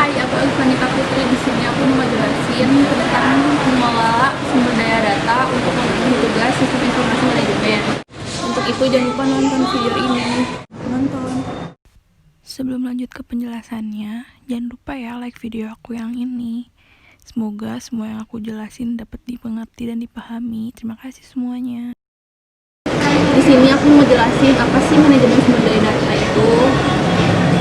Hai, aku Ivanita Putri. Di sini aku mau jelasin tentang mengelola sumber daya data untuk memenuhi tugas sistem informasi manajemen. Untuk itu jangan lupa nonton video ini. Nonton. Sebelum lanjut ke penjelasannya, jangan lupa ya like video aku yang ini. Semoga semua yang aku jelasin dapat dimengerti dan dipahami. Terima kasih semuanya. Di sini aku mau jelasin apa sih manajemen sumber daya data itu.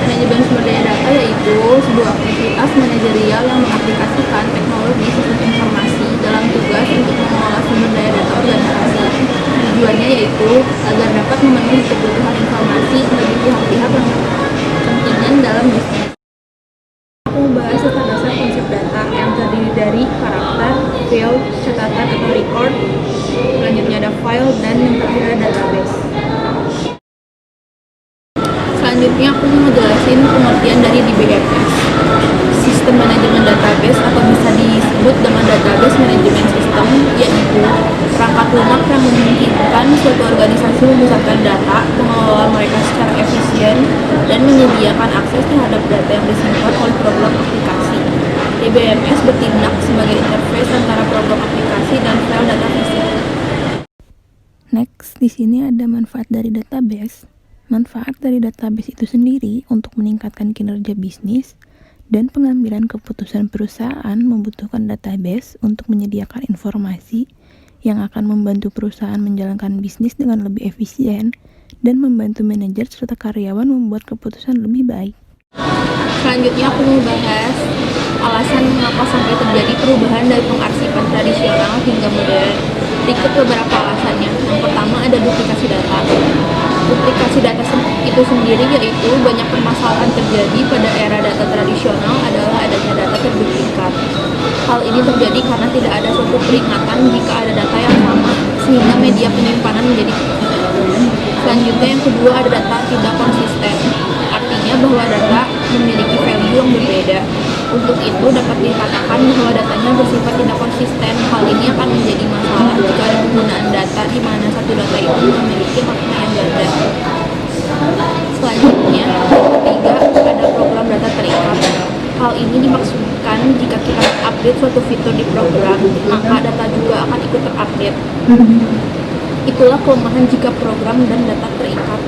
Manajemen sumber daya data yaitu sebuah aktivitas manajerial yang mengaplikasikan teknologi sistem informasi dalam tugas untuk mengelola sumber daya data organisasi. Tujuannya yaitu agar dapat memenuhi kebutuhan informasi bagi pihak-pihak yang berkepentingan dalam bisnis. Aku membahas dasar konsep data yang terdiri dari karakter, field, catatan atau record, selanjutnya ada file, dan yang terakhir ada database. Selanjutnya aku mau jelasin pengertian dari DBMS. Sistem manajemen database atau bisa disebut dengan database manajemen system, yaitu perangkat lunak yang memungkinkan suatu organisasi memusatkan data, mengelola mereka secara efisien, dan menyediakan akses terhadap data yang disimpan oleh program aplikasi. DBMS bertindak sebagai interface antara program aplikasi dan file data fisik. Next, di sini ada manfaat dari database. Manfaat dari database itu sendiri untuk meningkatkan kinerja bisnis dan pengambilan keputusan perusahaan membutuhkan database untuk menyediakan informasi yang akan membantu perusahaan menjalankan bisnis dengan lebih efisien dan membantu manajer serta karyawan membuat keputusan lebih baik. Selanjutnya aku mau bahas alasan mengapa sampai terjadi perubahan dari pengarsipan tradisional hingga modern. Berikut beberapa alasannya. Yang pertama ada duplikasi data. Duplikasi data itu sendiri yaitu banyak permasalahan terjadi pada era data tradisional adalah adanya data terduplikat. Hal ini terjadi karena tidak ada suatu peringatan jika ada data yang sama, sehingga media penyimpanan menjadi Selanjutnya yang kedua ada data tidak konsisten. Artinya bahwa data memiliki value yang berbeda. Untuk itu dapat dikatakan bahwa datanya bersifat tidak konsisten. Hal ini akan menjadi masalah jika ada penggunaan data di mana satu data itu memiliki makna yang ganda. Selanjutnya, ketiga ada program data terikat. Hal ini dimaksudkan jika kita update suatu fitur di program, maka data juga akan ikut terupdate. Itulah kelemahan jika program dan data terikat.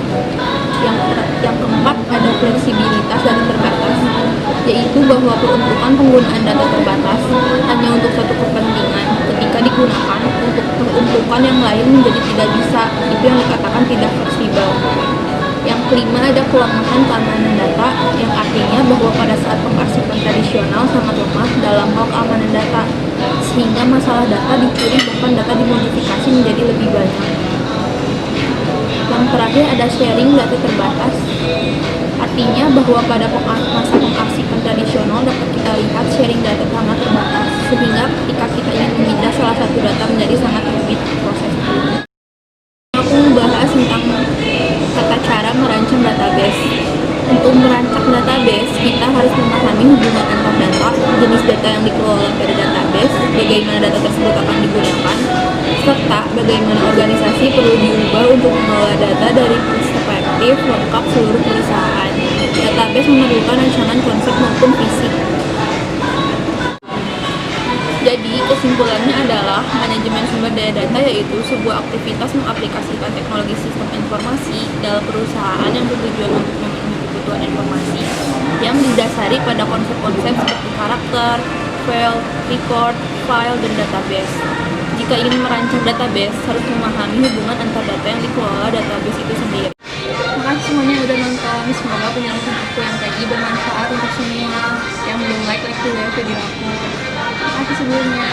Yang keempat ada fleksibilitas dan terbatas, yaitu bahwa peruntukan penggunaan data terbatas hanya untuk satu kepentingan. Ketika digunakan untuk peruntukan yang lain menjadi tidak bisa, itu yang dikatakan tidak fleksibel. Yang kelima ada kelemahan keamanan data, yang artinya bahwa pada saat pengarsipan tradisional sangat lemah dalam hal keamanan data, sehingga masalah data dicuri bahkan data dimodifikasi menjadi lebih banyak. Yang terakhir ada sharing data terbatas, artinya bahwa pada masa pengarsipan tradisional dapat kita lihat sharing data sangat terbatas, sehingga ketika kita ingin memindah salah satu data menjadi sangat rumit prosesnya. Aku membahas tentang tata cara merancang database. Untuk merancang database, kita harus memahami hubungan antar data, jenis data yang dikelola pada database, bagaimana data tersebut akan digunakan, serta bagaimana organisasi perlu diubah untuk mengelola data dari perspektif lengkap seluruh perusahaan. Database memerlukan rancangan konsep maupun fisik. Jadi, kesimpulannya adalah manajemen sumber daya data yaitu sebuah aktivitas mengaplikasikan teknologi sistem informasi dalam perusahaan yang bertujuan untuk memenuhi kebutuhan informasi yang didasari pada konsep-konsep seperti karakter, field, record, file, dan database. Jika ingin merancang database, harus memahami hubungan antar data yang dikelola database itu sendiri. Makasih semuanya udah nonton. Semoga penjelasan aku yang tadi bermanfaat untuk semua. Yang belum like dulu ya video aku. Makasih sebelumnya.